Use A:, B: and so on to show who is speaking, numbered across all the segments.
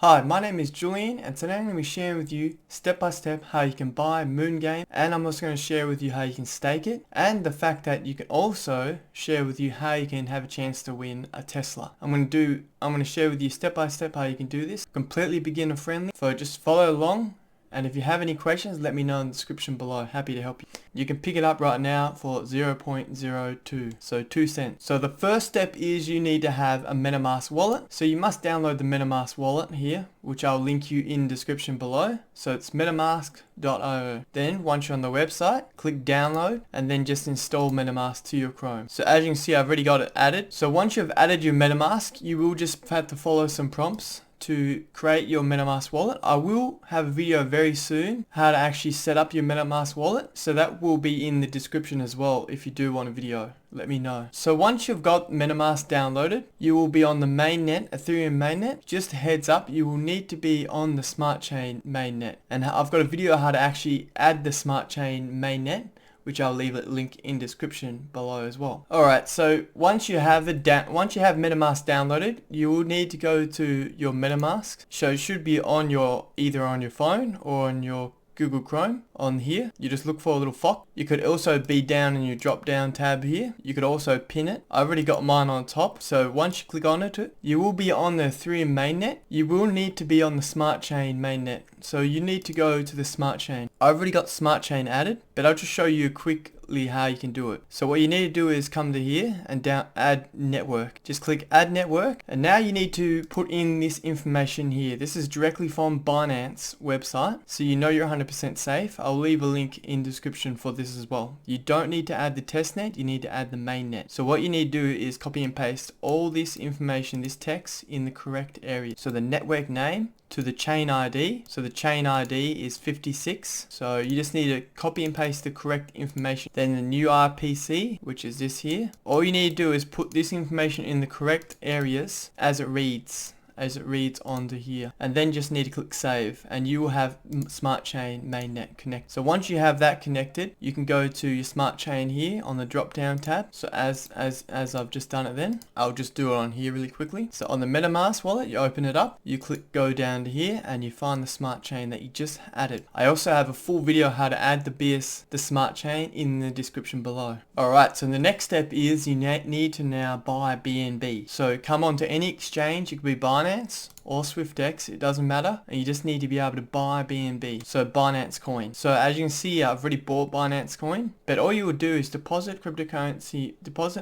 A: Hi, my name is Julian and today I'm going to be sharing with you step by step how you can buy Moon Game, and I'm also going to share with you how you can stake it and the fact that you can also share with you how you can have a chance to win a Tesla. I'm going to share with you step by step how you can do this, completely beginner friendly, so just follow along. And if you have any questions, let me know in the description below. Happy to help you. You can pick it up right now for 0.02, so 2 cents. So the first step is you need to have a MetaMask wallet. So you must download the MetaMask wallet here, which I'll link you in the description below. So it's metamask.io. Then once you're on the website, click download and then just install MetaMask to your Chrome. So as you can see, I've already got it added. So once you've added your MetaMask, you will just have to follow some prompts to create your MetaMask wallet. I will have a video very soon how to actually set up your MetaMask wallet, so that will be in the description as well. If you do want a video, let me know. So once you've got MetaMask downloaded, you will be on the mainnet, Ethereum mainnet. Just a heads up, you will need to be on the Smart Chain mainnet, and I've got a video how to actually add the Smart Chain mainnet, which I'll leave a link in description below as well. Alright, so once you have MetaMask downloaded, you will need to go to your MetaMask. So it should be on either on your phone or on your Google Chrome on here. You just look for a little fox. You could also be down in your drop down tab here. You could also pin it. I've already got mine on top. So once you click on it, you will be on the Ethereum mainnet. You will need to be on the Smart Chain mainnet. So you need to go to the Smart Chain. I've already got Smart Chain added, but I'll just show you quickly how you can do it. So what you need to do is come to here and add network. Just click add network, and now you need to put in this information here. This is directly from Binance website, so you know you're 100% safe. I'll leave a link in description for this as well. You don't need to add the testnet, you need to add the mainnet. So what you need to do is copy and paste all this information, this text, in the correct area. So the network name to the chain ID. So the chain ID is 56. So you just need to copy and paste the correct information. Then the new RPC, which is this here. All you need to do is put this information in the correct areas as it reads onto here, and then just need to click save, and you will have Smart Chain mainnet connect. So once you have that connected, you can go to your Smart Chain here on the drop down tab. So as I've just done it, then I'll just do it on here really quickly. So on the MetaMask wallet, you open it up, you click go down to here, and you find the Smart Chain that you just added. I also have a full video how to add the Smart Chain in the description below. Alright, so the next step is you need to now buy BNB. So come on to any exchange. It could be Binance or SwiftX, it doesn't matter, and you just need to be able to buy BNB, so Binance coin. So as you can see, I've already bought Binance coin, but all you would do is deposit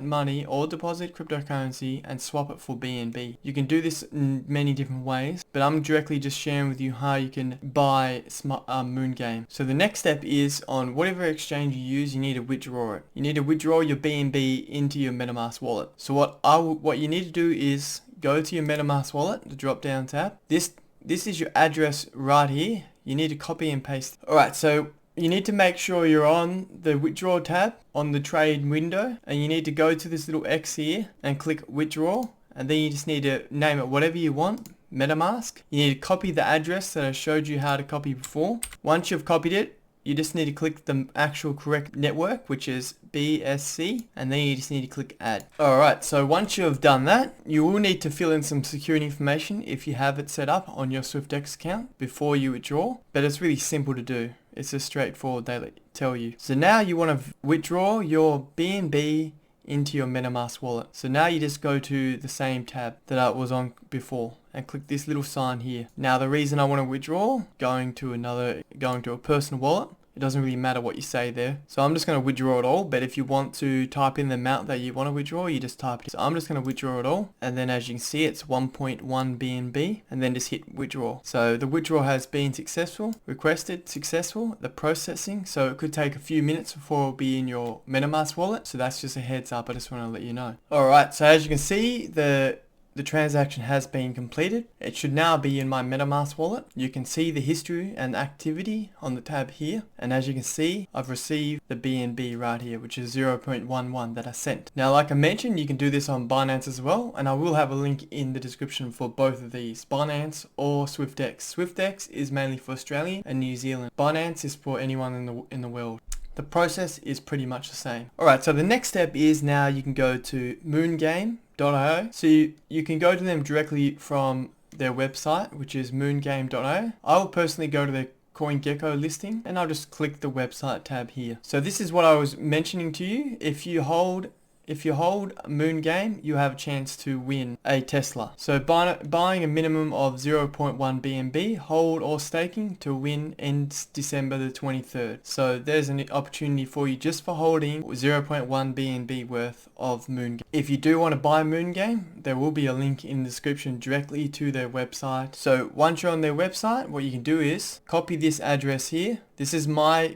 A: money or deposit cryptocurrency and swap it for BNB. You can do this in many different ways, but I'm directly just sharing with you how you can buy Moon Game. So the next step is on whatever exchange you use, you need to withdraw it. You need to withdraw your BNB into your MetaMask wallet. So what you need to do is go to your MetaMask wallet, the drop down tab. This is your address right here. You need to copy and paste. Alright, so you need to make sure you're on the withdraw tab on the trade window, and you need to go to this little X here and click withdraw, and then you just need to name it whatever you want. MetaMask. You need to copy the address that I showed you how to copy before. Once you've copied it, you just need to click the actual correct network, which is BSC, and then you just need to click add. Alright, so once you have done that, you will need to fill in some security information if you have it set up on your SwiftX account before you withdraw, but it's really simple to do. It's just straightforward, they tell you. So now you want to withdraw your BNB into your MetaMask wallet. So now you just go to the same tab that I was on before and click this little sign here. Now the reason I want to withdraw, going to a personal wallet, it doesn't really matter what you say there. So I'm just going to withdraw it all, but if you want to type in the amount that you want to withdraw, you just type it. So I'm just going to withdraw it all, and then as you can see, it's 1.1 BNB, and then just hit withdraw. So the withdrawal has been requested successful, the processing, so it could take a few minutes before it'll be in your MetaMask wallet. So that's just a heads up, I just want to let you know. Alright, so as you can see, the transaction has been completed. It should now be in my MetaMask wallet. You can see the history and activity on the tab here. And as you can see, I've received the BNB right here, which is 0.11 that I sent. Now, like I mentioned, you can do this on Binance as well. And I will have a link in the description for both of these, Binance or SwiftX. SwiftX is mainly for Australia and New Zealand. Binance is for anyone in the world. The process is pretty much the same. Alright, so the next step is now you can go to Moon Game, So you can go to them directly from their website, which is moongame.io. I will personally go to their CoinGecko listing and I'll just click the website tab here. So this is what I was mentioning to you. If you hold Moongame, you have a chance to win a Tesla. So buying a minimum of 0.1 BNB, hold or staking to win ends December the 23rd. So there's an opportunity for you just for holding 0.1 BNB worth of Moongame. If you do want to buy Moongame, there will be a link in the description directly to their website. So once you're on their website, what you can do is copy this address here. This is my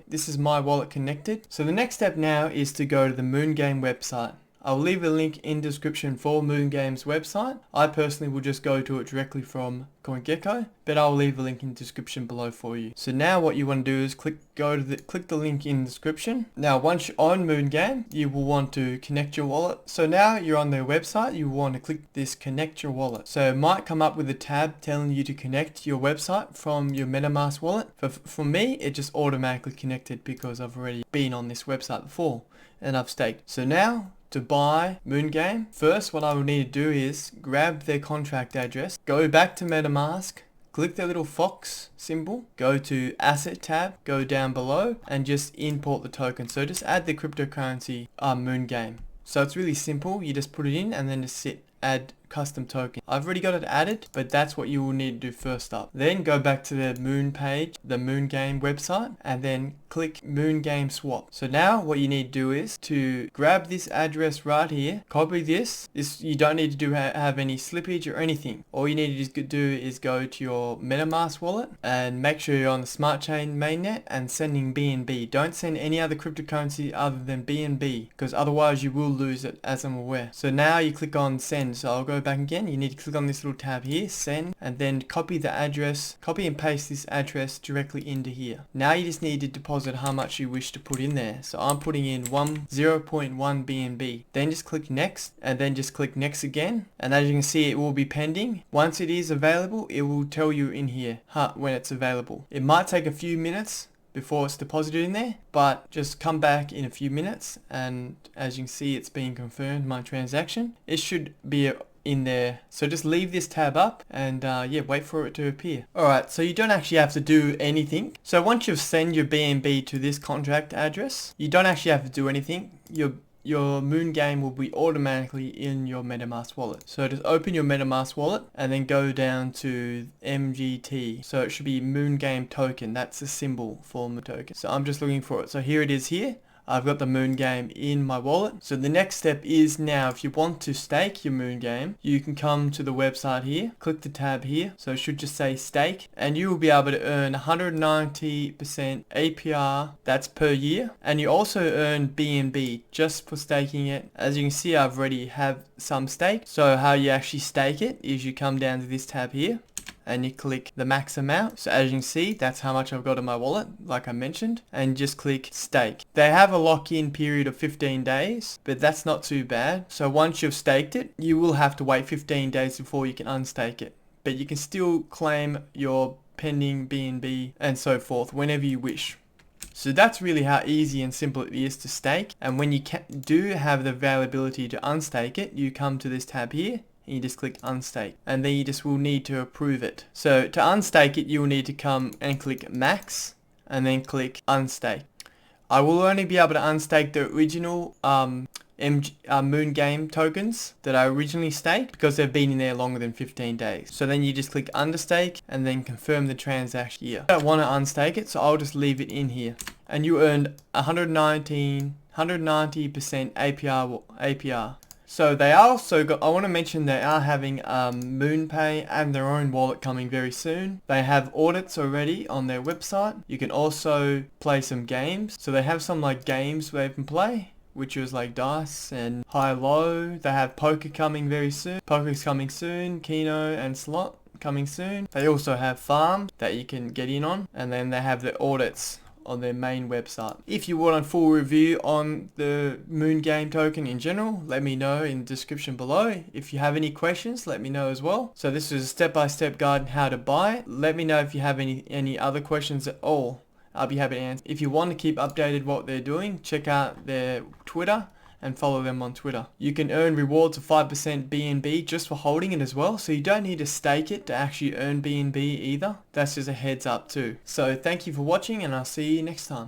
A: wallet connected. So the next step now is to go to the Moongame website. I'll leave a link in description for Moongame's website. I personally will just go to it directly from CoinGecko, but I'll leave a link in the description below for you. So now what you want to do is click the link in the description. Now once you're on Moongame, you will want to connect your wallet. So now you're on their website, you will want to click this connect your wallet. So it might come up with a tab telling you to connect your website from your MetaMask wallet. For me, it just automatically connected because I've already been on this website before and I've staked. So now to buy Moongame, first what I will need to do is grab their contract address, go back to MetaMask, click the little fox symbol, go to asset tab, go down below and just import the token. So just add the cryptocurrency Moongame. So it's really simple, you just put it in and then just add custom token. I've already got it added, but that's what you will need to do first up. Then go back to the Moon page, the Moongame website, and then click Moongame swap. So now what you need to do is to grab this address right here, copy this. You don't need to have any slippage or anything. All you need to do is go to your MetaMask wallet and make sure you're on the Smart Chain mainnet and sending BNB. Don't send any other cryptocurrency other than BNB because otherwise you will lose it, as I'm aware. So now you click on send. So I'll go back again. You need to click on this little tab here, send, and then copy the address, copy and paste this address directly into here. Now you just need to deposit how much you wish to put in there. So I'm putting in 0.1 BNB. Then just click next and then just click next again. And as you can see, it will be pending. Once it is available, it will tell you in here when it's available. It might take a few minutes before it's deposited in there, but just come back in a few minutes and as you can see, it's being confirmed, my transaction. It should be in there. So just leave this tab up and yeah, wait for it to appear. Alright, so you don't actually have to do anything. So once you've sent your BNB to this contract address, you don't actually have to do anything. Your Moongame will be automatically in your MetaMask wallet. So just open your MetaMask wallet and then go down to MGT. So it should be Moongame token. That's the symbol for the token. So I'm just looking for it. So here it is here. I've got the Moongame in my wallet. So the next step is now if you want to stake your Moongame, you can come to the website here, click the tab here. So it should just say stake and you will be able to earn 190% APR, that's per year. And you also earn BNB just for staking it. As you can see, I've already have some stake. So how you actually stake it is you come down to this tab here and you click the max amount. So as you can see, that's how much I've got in my wallet, like I mentioned, and just click stake. They have a lock-in period of 15 days, but that's not too bad. So once you've staked it, you will have to wait 15 days before you can unstake it. But you can still claim your pending BNB and so forth whenever you wish. So that's really how easy and simple it is to stake. And when you do have the availability to unstake it, you come to this tab here. You just click unstake and then you just will need to approve it. So to unstake it, you will need to come and click max and then click unstake. I will only be able to unstake the original Moongame tokens that I originally staked because they've been in there longer than 15 days. So then you just click understake and then confirm the transaction here. I don't want to unstake it, so I'll just leave it in here. And you earned 190% APR. So they also got, I want to mention they are having MoonPay and their own wallet coming very soon. They have audits already on their website. You can also play some games. So they have some like games where you can play, which is like dice and high-low. They have poker coming very soon. Poker's coming soon. Keno and slot coming soon. They also have farm that you can get in on. And then they have the audits on their main website. If you want a full review on the Moongame token in general, let me know in the description below. If you have any questions, let me know as well. So this is a step-by-step guide on how to buy it. Let me know if you have any other questions at all. I'll be happy to answer. If you want to keep updated what they're doing, check out their Twitter and follow them on Twitter. You can earn rewards of 5% BNB just for holding it as well, so you don't need to stake it to actually earn BNB either. That's just a heads up too. So thank you for watching, and I'll see you next time.